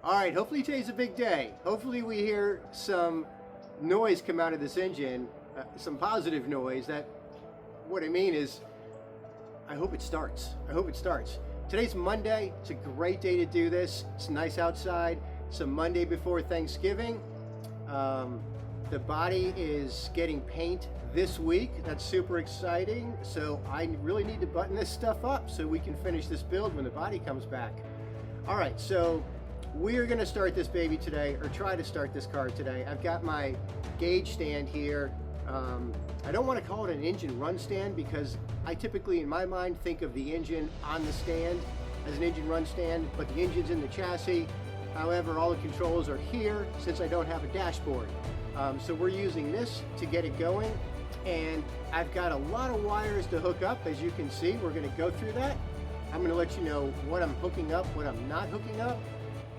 All right, hopefully today's a big day. Hopefully we hear some noise come out of this engine, some positive noise. That, what I mean is, I hope it starts. I hope it starts. Today's Monday. It's a great day to do this. It's nice outside. It's a Monday before Thanksgiving. The body is getting paint this week. That's super exciting. So I really need to button this stuff up so we can finish this build when the body comes back. All right, so we're gonna start this baby today, or try to start this car today. I've got my gauge stand here. I don't want to call it an engine run stand because I typically, in my mind, think of the engine on the stand as an engine run stand, but the engine's in the chassis. However, all the controls are here since I don't have a dashboard. So we're using this to get it going, and I've got a lot of wires to hook up. As you can see, we're going to go through that. I'm going to let you know what I'm hooking up, what I'm not hooking up,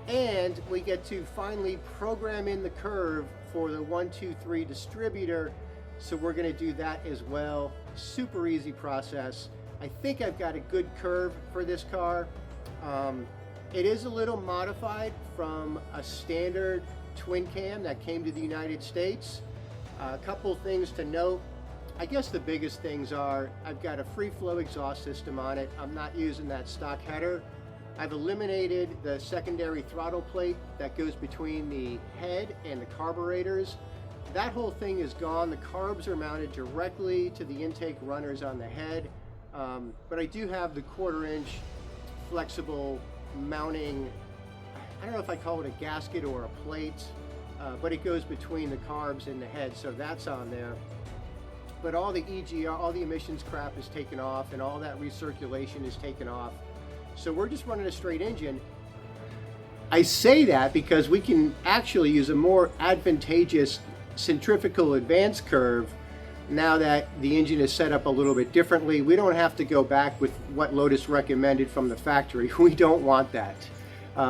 and we get to finally program in the curve for the 1, 2, 3 distributor. So we're going to do that as well. Super easy process. I think I've got a good curve for this car. It is a little modified from a standard twin cam that came to the United States. A couple things to note. I guess the biggest things are I've got a free flow exhaust system on it. I'm not using that stock header. I've eliminated the secondary throttle plate that goes between the head and the carburetors. That whole thing is gone. The carbs are mounted directly to the intake runners on the head. But I do have the 1/4 inch flexible mounting, I don't know if I call it a gasket or a plate, but it goes between the carbs and the head, so that's on there. But all the EGR, all the emissions crap is taken off, and all that recirculation is taken off. So we're just running a straight engine. I say that because we can actually use a more advantageous centrifugal advance curve now that the engine is set up a little bit differently. We don't have to go back with what Lotus recommended from the factory. We don't want that.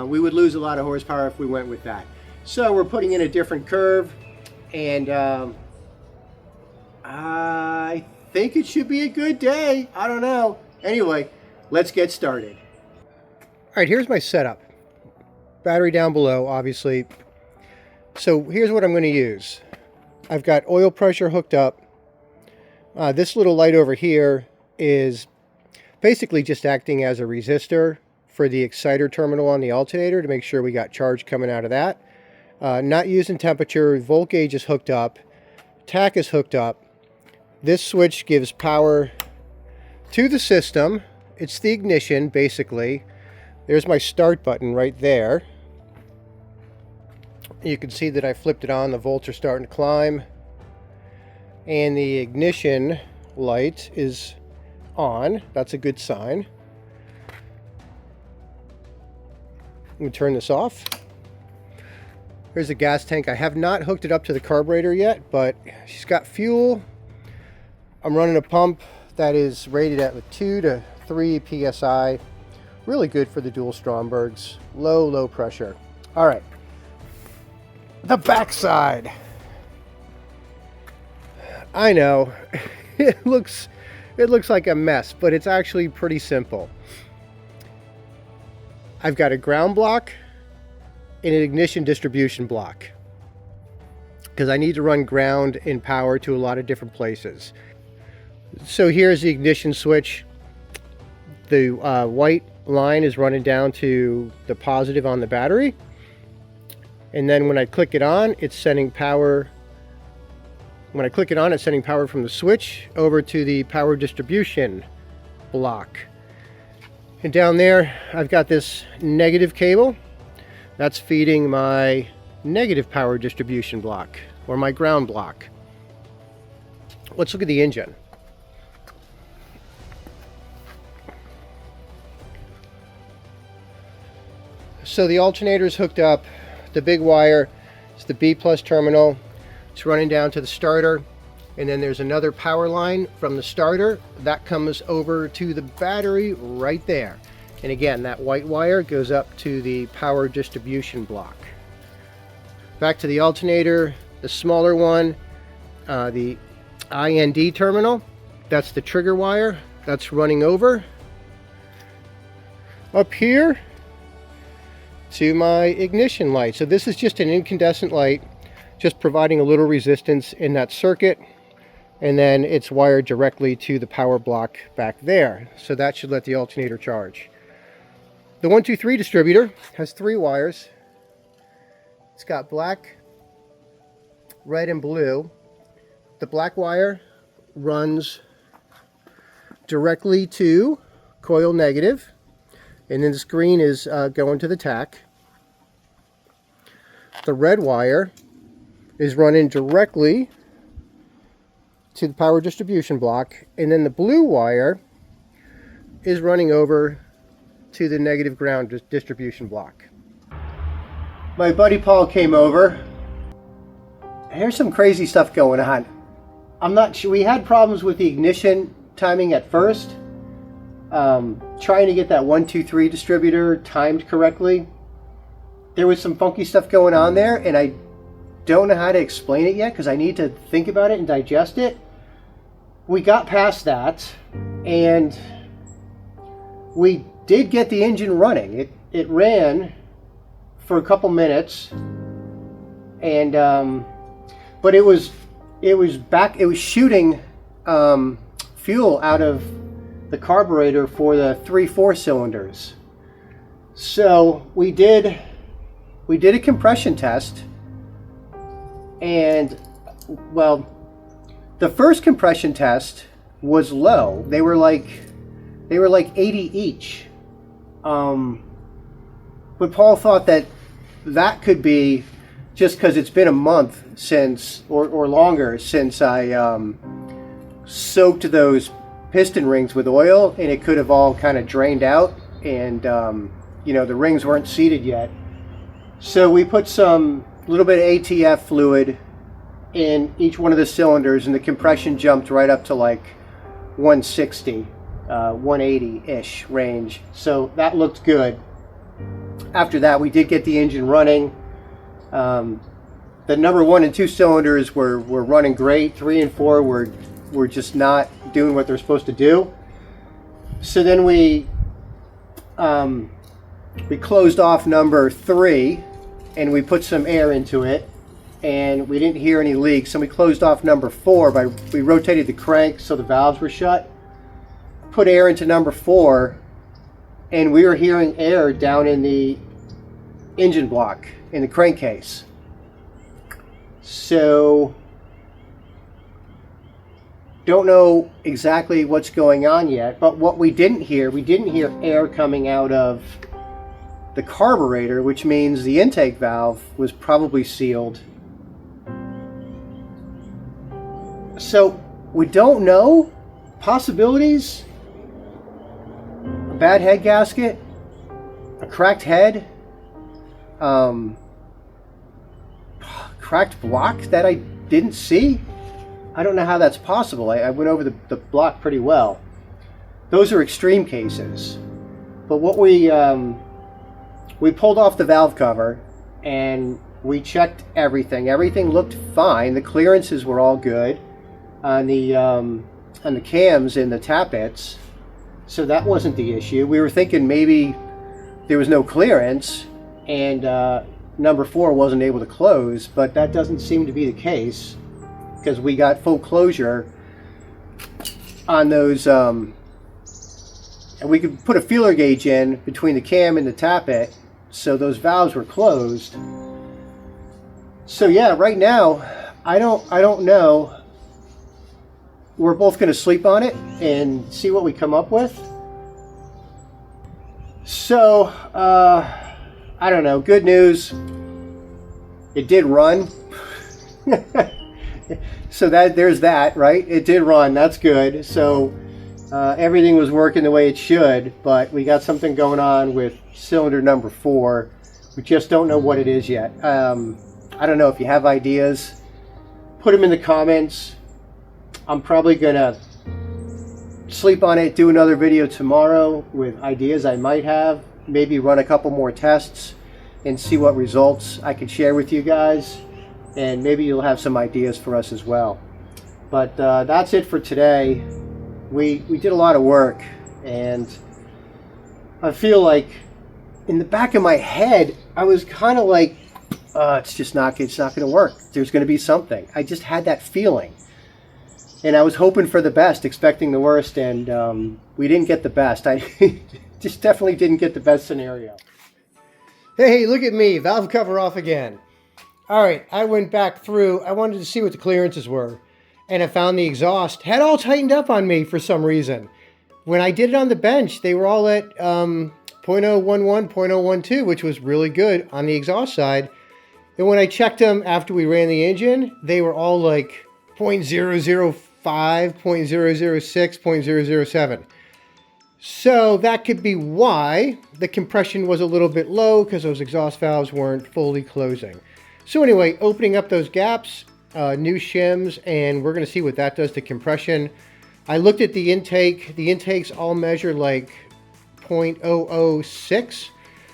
We would lose a lot of horsepower if we went with that. So we're putting in a different curve, and I think it should be a good day. I don't know. Anyway, let's get started. All right, here's my setup. Battery down below, obviously. So here's what I'm going to use. I've got oil pressure hooked up. This little light over here is basically just acting as a resistor for the exciter terminal on the alternator to make sure we got charge coming out of that. Not using temperature. Volt gauge is hooked up. Tach is hooked up. This switch gives power to the system. It's the ignition, basically. There's my start button right there. You can see that I flipped it on. The volts are starting to climb. And the ignition light is on. That's a good sign. I'm going to turn this off. Here's the gas tank. I have not hooked it up to the carburetor yet, but she's got fuel. I'm running a pump that is rated at 2 to 3 psi. Really good for the dual Strombergs. Low pressure. All right. The backside. I know it looks like a mess, but it's actually pretty simple. I've got a ground block and an ignition distribution block because I need to run ground and power to a lot of different places. So here's the ignition switch. The white line is running down to the positive on the battery, and then when I click it on, it's sending power. When I click it on, it's sending power from the switch over to the power distribution block. And down there, I've got this negative cable. That's feeding my negative power distribution block, or my ground block. Let's look at the engine. So the alternator is hooked up. The big wire is the B+ terminal. It's running down to the starter, and then there's another power line from the starter that comes over to the battery right there. And again, that white wire goes up to the power distribution block. Back to the alternator, the smaller one, the IND terminal. That's the trigger wire that's running over. Up here, to my ignition light. So this is just an incandescent light, just providing a little resistance in that circuit, and then it's wired directly to the power block back there. So that should let the alternator charge. The 123 distributor has 3 wires. It's got black, red, and blue. The black wire runs directly to coil negative, and then this green is going to the tach. The red wire is running directly to the power distribution block, and then the blue wire is running over to the negative ground distribution block. My buddy Paul came over. Here's some crazy stuff going on. I'm not sure. We had problems with the ignition timing at first, trying to get that 123 distributor timed correctly. There was some funky stuff going on there, and I don't know how to explain it yet because I need to think about it and digest it. We got past that, and we did get the engine running. It ran for a couple minutes, and but it was shooting fuel out of the carburetor for the 3/4 cylinders. So we did a compression test, and well, the first compression test was low. They were like 80 each. But Paul thought that could be just because it's been a month since, or longer, since I soaked those piston rings with oil, and it could have all kind of drained out, and you know, the rings weren't seated yet. So we put some little bit of ATF fluid in each one of the cylinders, and the compression jumped right up to like 160, 180-ish range. So that looked good. After that, we did get the engine running. The number 1 and 2 cylinders were running great. 3 and 4 were just not doing what they're supposed to do. So then we closed off number 3, and we put some air into it, and we didn't hear any leaks. So we closed off number 4 we rotated the crank so the valves were shut. Put air into number 4, and we were hearing air down in the engine block in the crankcase. So don't know exactly what's going on yet, but what we didn't hear air coming out of the carburetor, which means the intake valve was probably sealed. So we don't know. Possibilities: a bad head gasket, a cracked head, cracked block that I didn't see. I don't know how that's possible. I went over the block pretty well. Those are extreme cases. But what we pulled off the valve cover, and we checked everything. Everything looked fine. The clearances were all good on the cams and the tappets, so that wasn't the issue. We were thinking maybe there was no clearance, and number 4 wasn't able to close, but that doesn't seem to be the case, because we got full closure on those, and we could put a feeler gauge in between the cam and the tappet, so those valves were closed. So yeah, right now I don't know. We're both going to sleep on it and see what we come up with. So I don't know. Good news, it did run. So there's that, right? It did run. That's good. So everything was working the way it should, but we got something going on with cylinder number 4. We just don't know what it is yet. I don't know. If you have ideas, put them in the comments. I'm probably gonna sleep on it, do another video tomorrow with ideas I might have, maybe run a couple more tests and see what results I can share with you guys, and maybe you'll have some ideas for us as well. But that's it for today. We did a lot of work, and I feel like in the back of my head I was kind of like, it's not going to work. There's going to be something. I just had that feeling. And I was hoping for the best, expecting the worst, and we didn't get the best. I just definitely didn't get the best scenario. Hey, look at me, valve cover off again. All right, I went back through. I wanted to see what the clearances were, and I found the exhaust had all tightened up on me for some reason. When I did it on the bench, they were all at 0.011, 0.012, which was really good on the exhaust side. And when I checked them after we ran the engine, they were all like 0.005, 0.006, 0.007. So that could be why the compression was a little bit low, because those exhaust valves weren't fully closing. So anyway, opening up those gaps, new shims, and we're going to see what that does to compression. I looked at the intake. The intakes all measure like 0.006,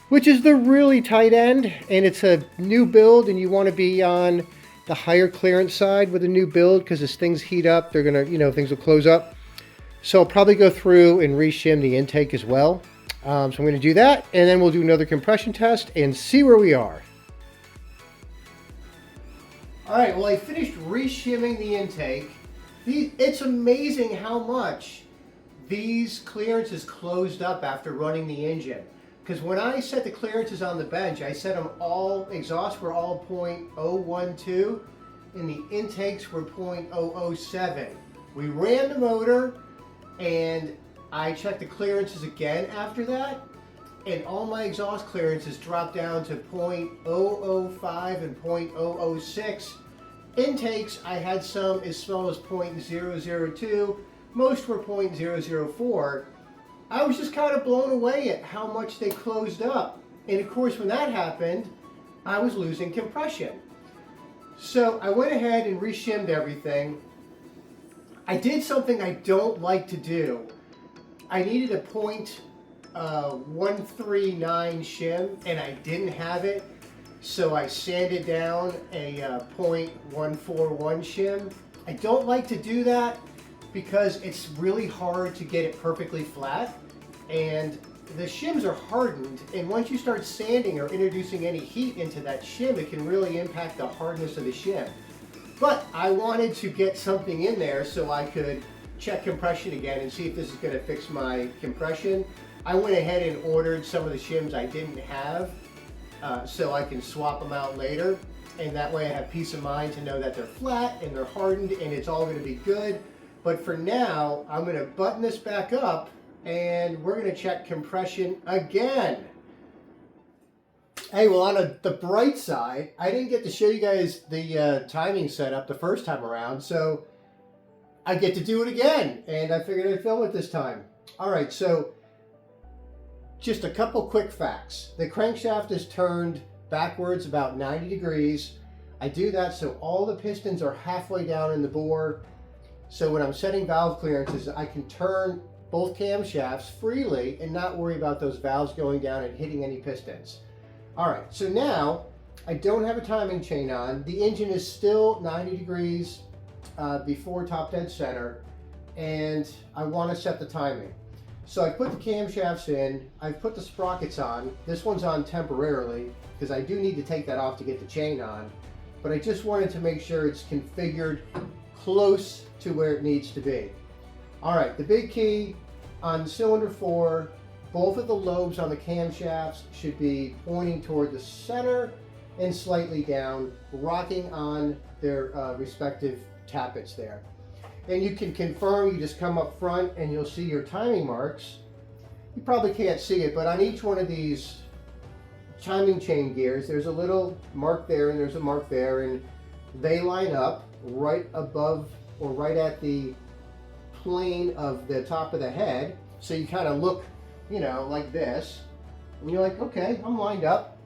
which is the really tight end, and it's a new build, and you want to be on the higher clearance side with a new build, because as things heat up, they're going to, things will close up. So I'll probably go through and reshim the intake as well. So I'm going to do that, and then we'll do another compression test and see where we are. All right, well, I finished reshimming the intake. It's amazing how much these clearances closed up after running the engine. Because when I set the clearances on the bench, I set them all, exhausts were all 0.012, and the intakes were 0.007. We ran the motor, and I checked the clearances again after that, and all my exhaust clearances dropped down to 0.005 and 0.006. Intakes, I had some as small as 0.002. Most were 0.004. I was just kind of blown away at how much they closed up. And of course, when that happened, I was losing compression. So I went ahead and reshimmed everything. I did something I don't like to do. I needed a 0.139 shim, and I didn't have it. So I sanded down a 0.141 shim. I don't like to do that because it's really hard to get it perfectly flat, and the shims are hardened, and once you start sanding or introducing any heat into that shim, it can really impact the hardness of the shim. But I wanted to get something in there so I could check compression again and see if this is going to fix my compression. I went ahead and ordered some of the shims I didn't have, so I can swap them out later, and that way I have peace of mind to know that they're flat and they're hardened and it's all going to be good. But for now, I'm going to button this back up, and we're going to check compression again. Hey, well, on the bright side, I didn't get to show you guys the timing setup the first time around, so I get to do it again, and I figured I'd film it this time. All right, so just a couple quick facts. The crankshaft is turned backwards about 90 degrees. I do that so all the pistons are halfway down in the bore. So when I'm setting valve clearances, I can turn both camshafts freely and not worry about those valves going down and hitting any pistons. All right, so now I don't have a timing chain on. The engine is still 90 degrees before top dead center, and I want to set the timing. So I put the camshafts in, I've put the sprockets on. This one's on temporarily because I do need to take that off to get the chain on, but I just wanted to make sure it's configured close to where it needs to be. All right, the big key on cylinder 4, both of the lobes on the camshafts should be pointing toward the center and slightly down, rocking on their respective tappets there. And you can confirm, you just come up front and you'll see your timing marks. You probably can't see it, but on each one of these timing chain gears, there's a little mark there and there's a mark there, and they line up right above or right at the plane of the top of the head. So you kind of look, like this, and you're like, okay, I'm lined up.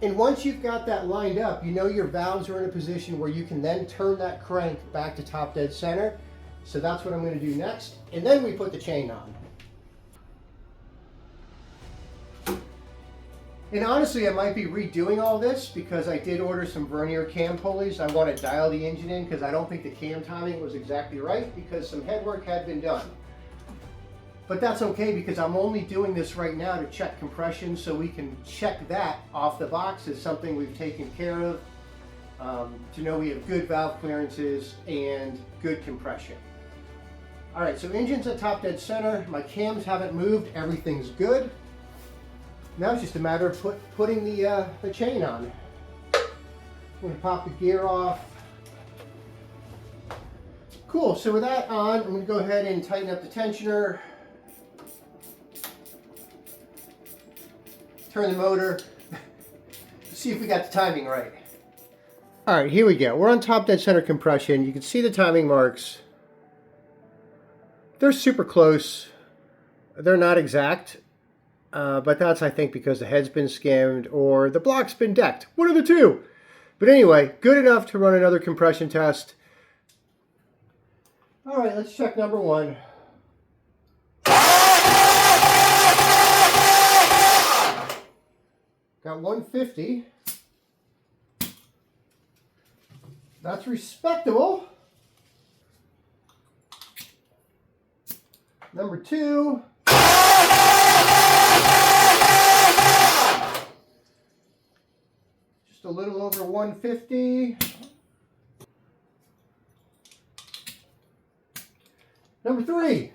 And once you've got that lined up, your valves are in a position where you can then turn that crank back to top dead center. So that's what I'm going to do next. And then we put the chain on. And honestly, I might be redoing all this because I did order some vernier cam pulleys. I want to dial the engine in because I don't think the cam timing was exactly right because some head work had been done. But that's okay because I'm only doing this right now to check compression, so we can check that off the box as something we've taken care of, to know we have good valve clearances and good compression. All right, so engine's at top dead center. My cams haven't moved. Everything's good. Now it's just a matter of putting the chain on. I'm going to pop the gear off. Cool, so with that on, I'm going to go ahead and tighten up the tensioner. Turn the motor. See if we got the timing right. All right, here we go. We're on top dead center compression. You can see the timing marks. They're super close. They're not exact, but that's, I think, because the head's been skimmed or the block's been decked. One of the two. But anyway, good enough to run another compression test. All right, let's check number one. Got 150. That's respectable. Number two. Just a little over 150. Number three.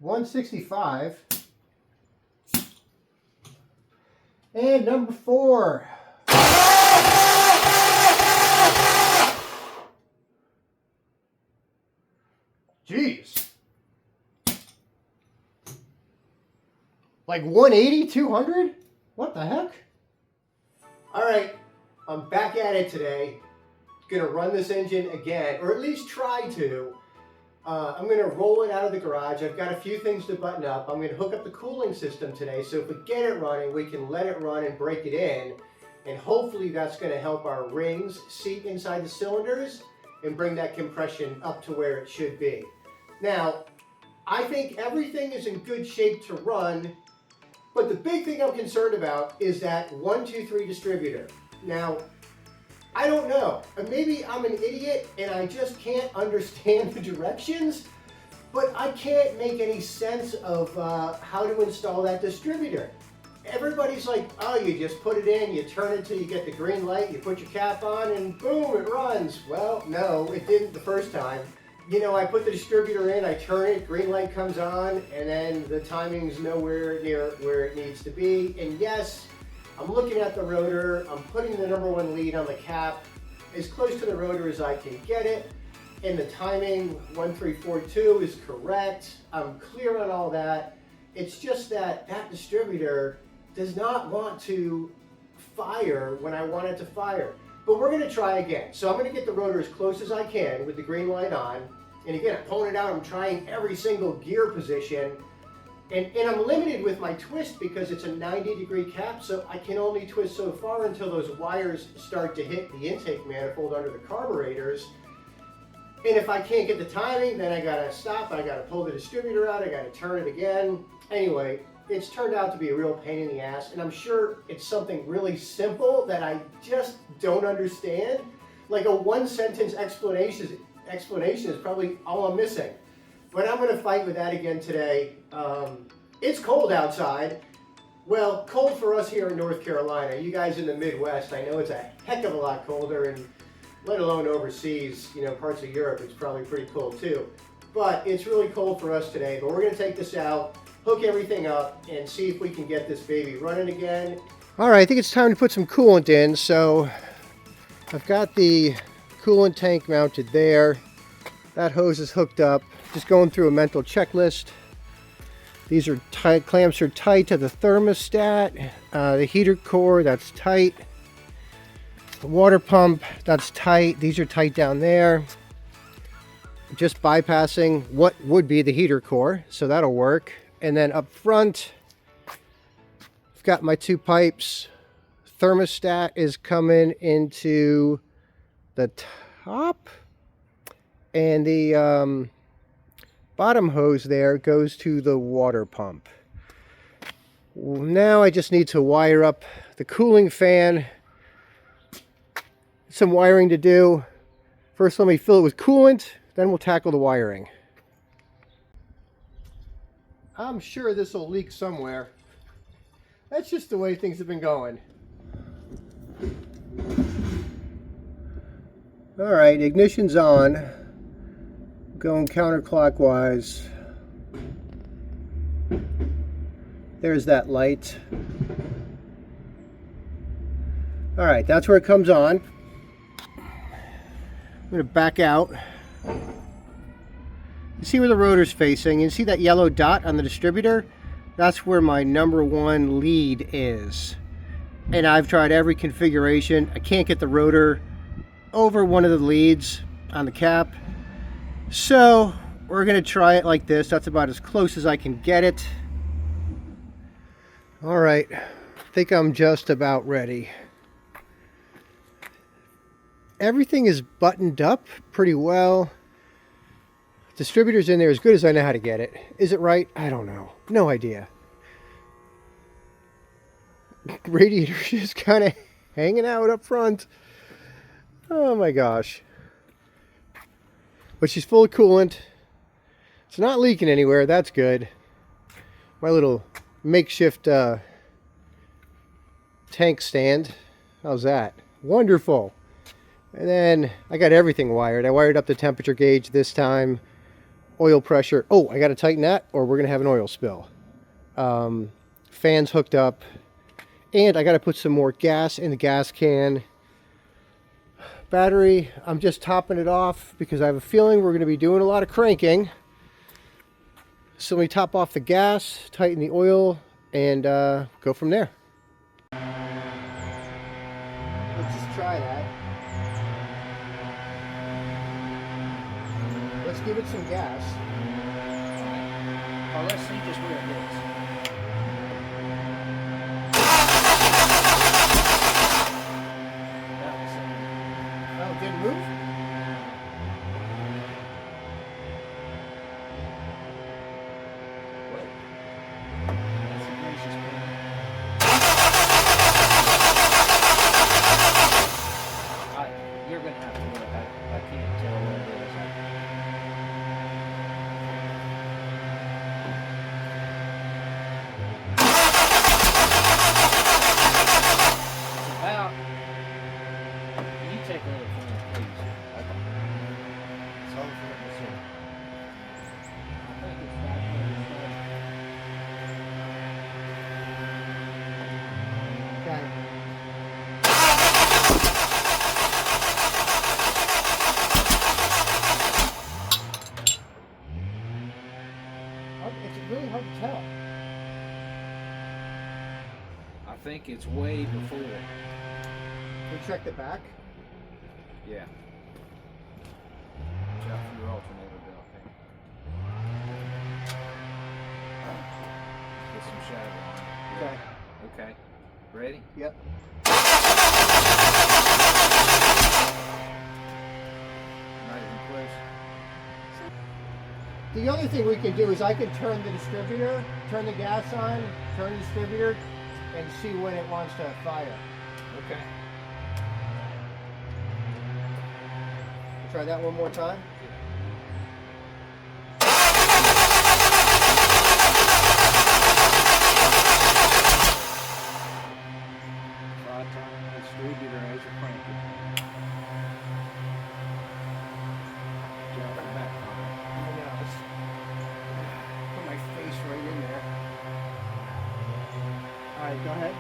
$165. And number four. Jeez. Like 180, 200? What the heck? All right, I'm back at it today. Gonna run this engine again, or at least try to. I'm gonna roll it out of the garage. I've got a few things to button up. I'm gonna hook up the cooling system today, so if we get it running, we can let it run and break it in, and hopefully that's gonna help our rings seat inside the cylinders and bring that compression up to where it should be. Now, I think everything is in good shape to run, but the big thing I'm concerned about is that 1, 2, 3 distributor. Now, I don't know. Maybe I'm an idiot and I just can't understand the directions, but I can't make any sense of how to install that distributor. Everybody's like, oh, you just put it in, you turn it till you get the green light, you put your cap on, and boom, it runs. Well, no, it didn't the first time. You know, I put the distributor in, I turn it, green light comes on, and then the timing's nowhere near where it needs to be. And yes, I'm looking at the rotor, I'm putting the number one lead on the cap as close to the rotor as I can get it, and the timing 1342 is correct. I'm clear on all that. It's just that that distributor does not want to fire when I want it to fire. But we're gonna try again. So I'm gonna get the rotor as close as I can with the green light on. And again, I'm pulling it out, I'm trying every single gear position. And I'm limited with my twist because it's a 90-degree cap, so I can only twist so far until those wires start to hit the intake manifold under the carburetors. And if I can't get the timing, then I gotta stop, I gotta pull the distributor out, I gotta turn it again. Anyway, it's turned out to be a real pain in the ass, and I'm sure it's something really simple that I just don't understand. Like a one-sentence explanation is probably all I'm missing. But I'm gonna fight with that again today. It's cold outside. Well, cold for us here in North Carolina. You guys in the Midwest, I know it's a heck of a lot colder, and let alone overseas, you know, parts of Europe, it's probably pretty cold too. But it's really cold for us today. But we're gonna take this out, hook everything up, and see if we can get this baby running again. All right, I think it's time to put some coolant in. So I've got the coolant tank mounted there. That hose is hooked up. Just going through a mental checklist. These are tight, clamps are tight to the thermostat. The heater core, that's tight. The water pump, that's tight. These are tight down there. Just bypassing what would be the heater core, so that'll work. And then up front, I've got my two pipes. Thermostat is coming into the top, and the bottom hose there goes to the water pump. Now I just need to wire up the cooling fan. some wiring to do. First, let me fill it with coolant, then we'll tackle the wiring. I'm sure this will leak somewhere. That's just the way things have been going. All right, ignition's on. Going counterclockwise. There's that light. All right, that's where it comes on. I'm going to back out. You see where the rotor's facing. You see that yellow dot on the distributor? That's where my #1 lead is. And I've tried every configuration. I can't get the rotor over one of the leads on the cap. So we're going to try it like this. That's about as close as I can get it. All right, I think I'm just about ready. Everything is buttoned up pretty well. Distributor's in there as good as I know how to get it. Is it right? I don't know. No idea. Radiator's just kind of hanging out up front. Oh my gosh. But she's full of coolant. It's not leaking anywhere. That's good. My little makeshift tank stand. How's that? Wonderful. And then I got everything wired. I wired up the temperature gauge this time. Oil pressure. Oh, I got to tighten that or we're going to have an oil spill. Fans hooked up. And I got to put some more gas in the gas can. Battery, I'm just topping it off because I have a feeling we're going to be doing a lot of cranking. So we top off the gas, tighten the oil, and go from there. Let's just try that. Let's give it some gas. Oh, let's see just where it is. Oh, it didn't move? What? That's a gracious man. You're going to have to look. I can't tell what it is. Take a little from this, please. Okay. It's all for the center. I think it's back there. Okay. It's really hard to tell. I think it's way before. We check the back. Yeah. Watch out for your alternator belt there. Get some shadow on it. Okay. Okay. Ready? Yep. Not even close. The other thing we can do is I can turn the distributor, turn the gas on, turn the distributor, and see when it wants to fire. Okay. Try that one more time. Try turning the distributor as you crank it. Jump it back. I know. Put my face right in there. All right, go ahead.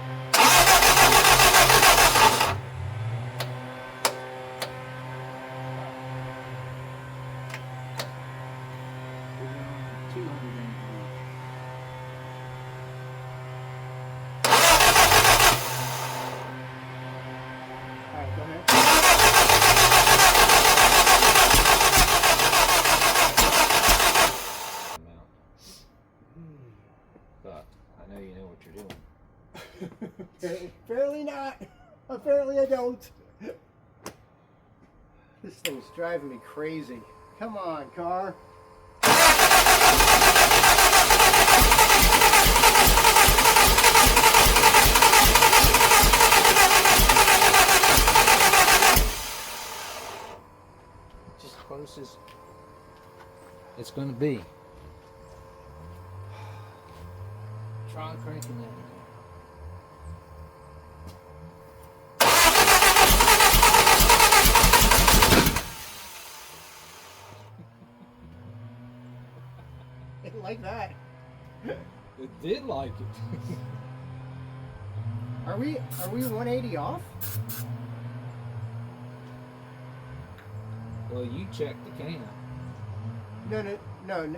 But I know you know what you're doing. Apparently not. Apparently I don't. This thing's driving me crazy. Come on, car. Try cranking that. Didn't like that. It did like it. Are we 180 off? Well, you checked the cam. No.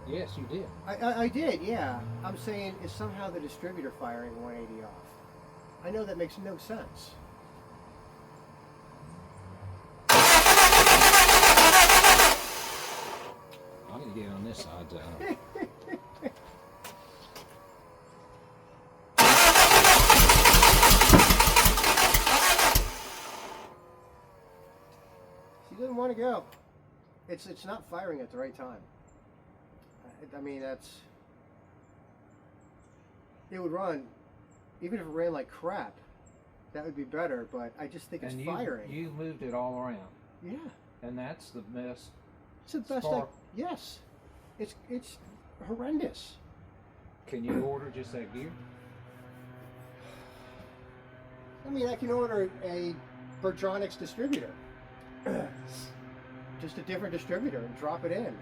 Yes, you did. I did, yeah. I'm saying is somehow the distributor firing 180 off. I know that makes no sense. I'm gonna get on this side. She doesn't want to go. It's not firing at the right time. I mean, it would run, even if it ran like crap, that would be better, but I just think it's firing. You moved it all around. Yeah. And that's the best. It's the best yes. It's horrendous. Can you order just that gear? I mean, I can order a Bertronics distributor. Just a different distributor and drop it in.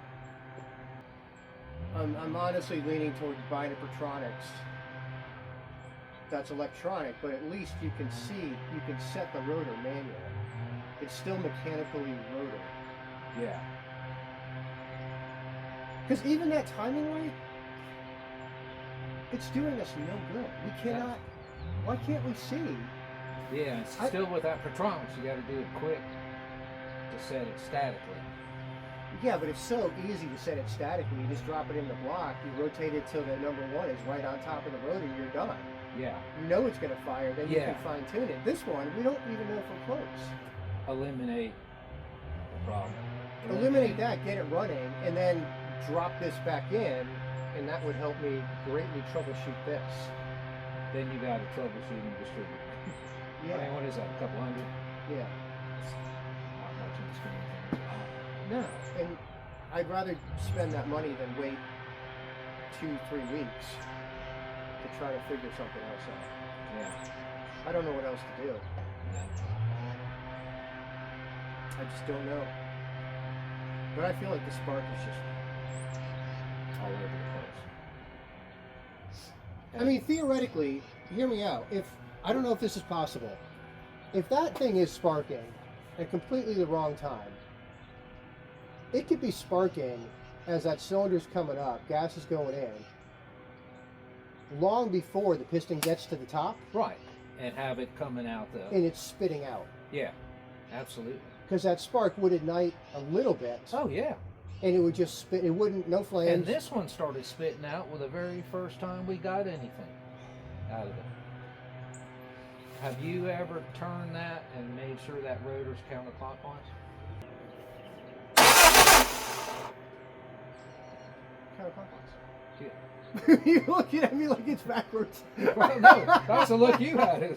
I'm honestly leaning towards buying a Bertronics that's electronic, but at least you can set the rotor manually. It's still mechanically rotor. Yeah. Because even that timing way, it's doing us no good. We cannot. Why can't we see? Yeah, it's still with that Bertronics, you got to do it quick to set it statically. Yeah, but it's so easy to set it statically. You just drop it in the block, you rotate it till the number one is right on top of the rotor, you're done. Yeah. You know it's going to fire, then you can fine tune it. This one, we don't even know if we're close. Eliminate the problem. Eliminate that, get it running, and then drop this back in, and that would help me greatly troubleshoot this. Then you got a troubleshooting distributor. Yeah. I mean, what is that, a couple hundred? Yeah. Not much in the scheme of things. No, and I'd rather spend that money than wait 2-3 weeks to try to figure something else out. Yeah. I don't know what else to do. Yeah. I just don't know. But I feel like the spark is just All over the place. I mean, theoretically, hear me out. I don't know if this is possible. If that thing is sparking at completely the wrong time, it could be sparking as that cylinder's coming up, gas is going in, long before the piston gets to the top. Right, and have it coming out and it's spitting out. Yeah, absolutely. Because that spark would ignite a little bit. Oh yeah. And it would just spit. It wouldn't, no flames. And this one started spitting out with the very first time we got anything out of it. Have you ever turned that and made sure that rotor's counterclockwise? Counterclockwise. Yeah. You're looking at me like it's backwards. Well, no, that's the look you had.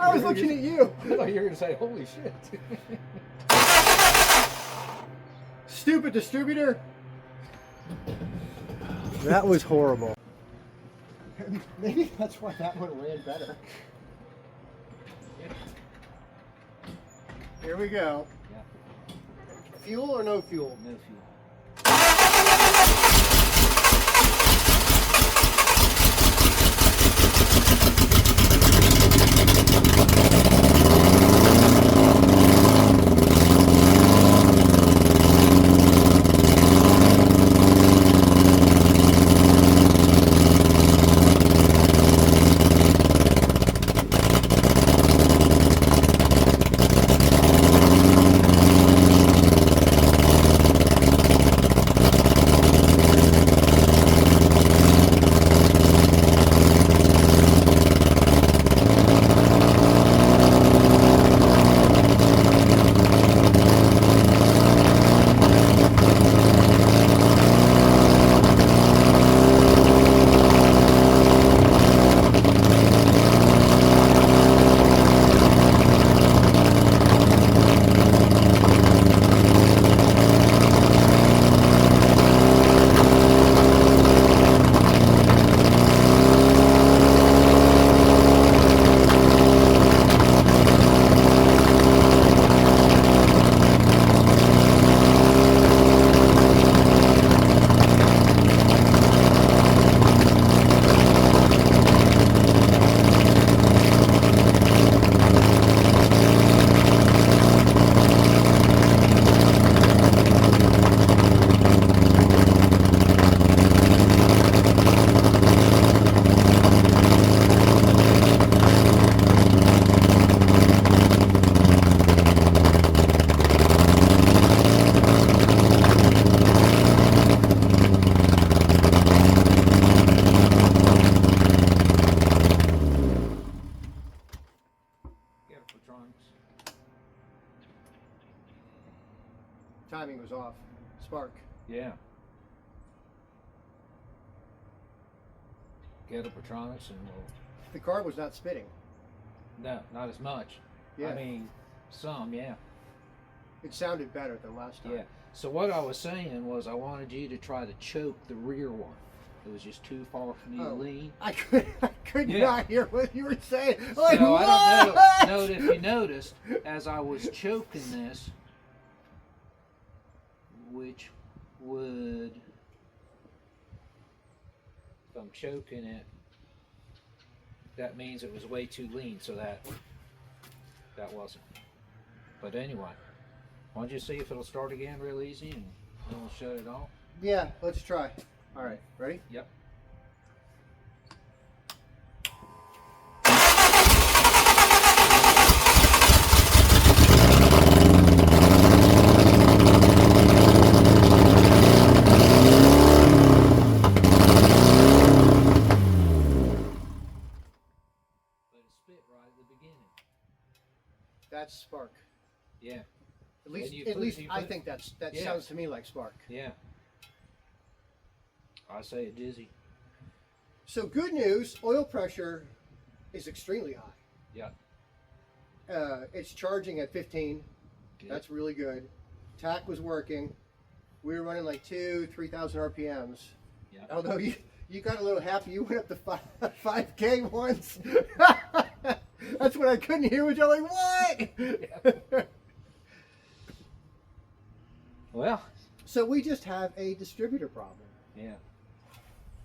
I was looking at you. I thought you were going to say, holy shit. Stupid distributor. That was horrible. Maybe that's why that one ran better. Here we go. Yeah. Fuel or no fuel? No fuel. was off. Spark. Yeah. Get a Petronics and we'll... The carb was not spitting. No, not as much. Yeah. I mean, some, yeah. It sounded better than last time. Yeah. So what I was saying was I wanted you to try to choke the rear one. It was just too far for me to lean. I could Yeah. not hear what you were saying. So Like, I what? don't know if you noticed, as I was choking this, which would, if I'm choking it, that means it was way too lean, so that wasn't. But anyway, why don't you see if it'll start again real easy and then we'll shut it off? Yeah, let's try. All right, ready? Yep. That's spark. Yeah. At least, you put- I think that Yeah. sounds to me like spark. Yeah. I say a dizzy. So good news, oil pressure is extremely high. Yeah. It's charging at 15. Good. That's really good. TAC was working. We were running like 3,000 RPMs. Yeah. Although you got a little happy, you went up to 5K once. That's what I couldn't hear, which I'm like, what? Well. So we just have a distributor problem. Yeah.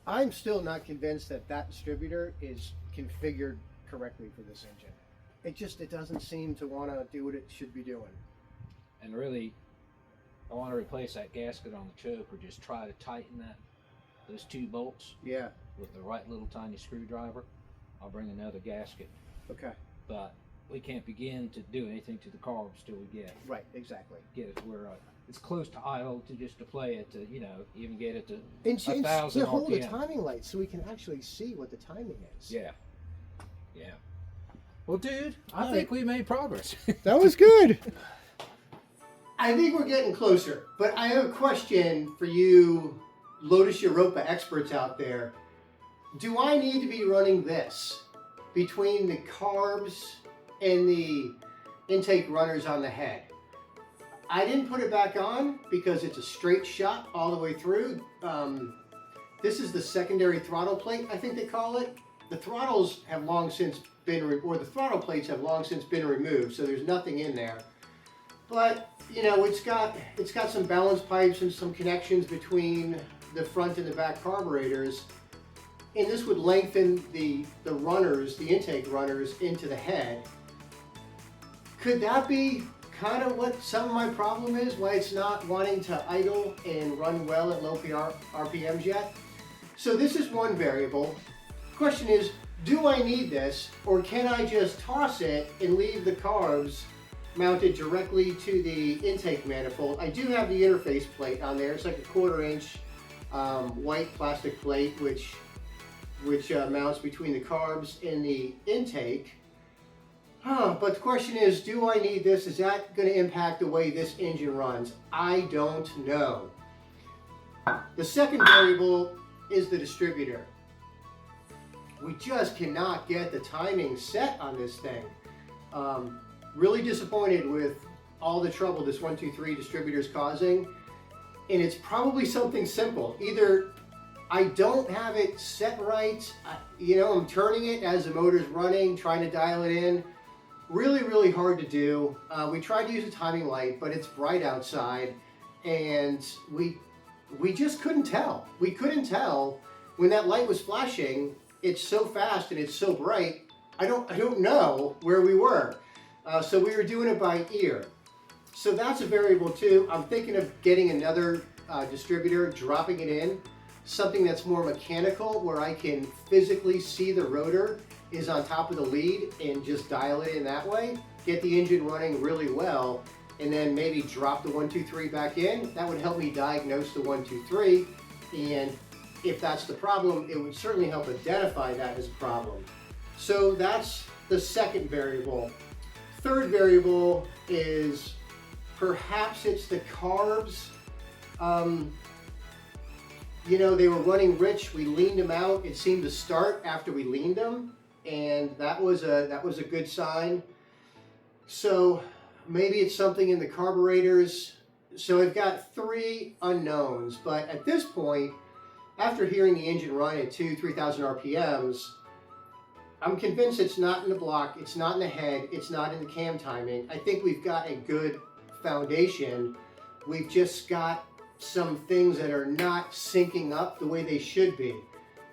I'm still not convinced that that distributor is configured correctly for this engine. It doesn't seem to want to do what it should be doing. And really, I want to replace that gasket on the choke, or just try to tighten those two bolts Yeah. with the right little tiny screwdriver. I'll bring another gasket, Okay. but we can't begin to do anything to the carbs till we get Right. Exactly. it to where it's close to idle to just play it to, even get it to And 1,000 to hold the RPM. timing light so we can actually see what the timing is. Yeah. Yeah. Well, dude, I All think right. we made progress. That was good. I think we're getting closer, but I have a question for you Lotus Europa experts out there. Do I need to be running this between the carbs and the intake runners on the head? I didn't put it back on because it's a straight shot all the way through. This is the secondary throttle plate, I think they call it. The throttles have long since been, or the throttle plates have long since been removed, so there's nothing in there. But it's got some balance pipes and some connections between the front and the back carburetors, and this would lengthen the runners, the intake runners, into the head. Could that be kind of what some of my problem is, why it's not wanting to idle and run well at low RPMs yet? So this is one variable. Question is, do I need this, or can I just toss it and leave the carbs mounted directly to the intake manifold? I do have the interface plate on there. It's like a 1/4 inch white plastic plate which mounts between the carbs and the intake. But the question is, do I need this? Is that going to impact the way this engine runs? I don't know. The second variable is the distributor. We just cannot get the timing set on this thing. Really disappointed with all the trouble this 123 distributor is causing, and it's probably something simple. Either I don't have it set right, I'm turning it as the motor's running, trying to dial it in. Really, really hard to do. We tried to use a timing light, but it's bright outside, and we just couldn't tell. We couldn't tell when that light was flashing. It's so fast and it's so bright. I don't know where we were. So we were doing it by ear. So that's a variable too. I'm thinking of getting another distributor, dropping it in, something that's more mechanical where I can physically see the rotor is on top of the lead and just dial it in that way, get the engine running really well, and then maybe drop the 123 back in. That would help me diagnose the 123, and if that's the problem, it would certainly help identify that as a problem. So that's the second variable. Third variable is perhaps it's the carbs You know, they were running rich. We leaned them out. It seemed to start after we leaned them, and that was a good sign. So maybe it's something in the carburetors. So I've got 3 unknowns, but at this point, after hearing the engine run at 3,000 RPMs, I'm convinced it's not in the block, it's not in the head, it's not in the cam timing. I think we've got a good foundation. We've just got some things that are not syncing up the way they should be.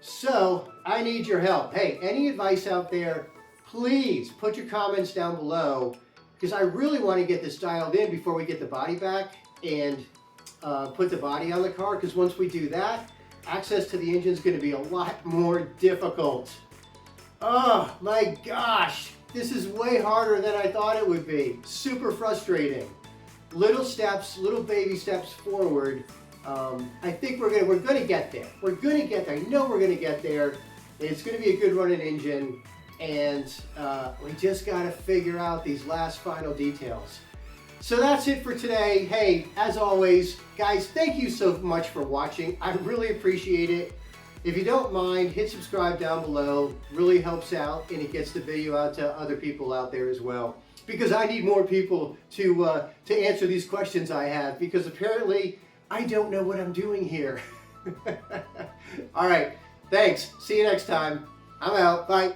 So I need your help. Hey, any advice out there, please put your comments down below, because I really want to get this dialed in before we get the body back and put the body on the car, because once we do that, access to the engine is going to be a lot more difficult. Oh my gosh, this is way harder than I thought it would be. Super frustrating. Little steps, little baby steps forward. I think we're gonna get there. We're gonna get there. I know we're gonna get there. And it's gonna be a good running engine. And we just gotta figure out these last final details. So that's it for today. Hey, as always, guys, thank you so much for watching. I really appreciate it. If you don't mind, hit subscribe down below. Really helps out, and it gets the video out to other people out there as well. Because I need more people to answer these questions I have, because apparently I don't know what I'm doing here. All right, thanks. See you next time. I'm out. Bye.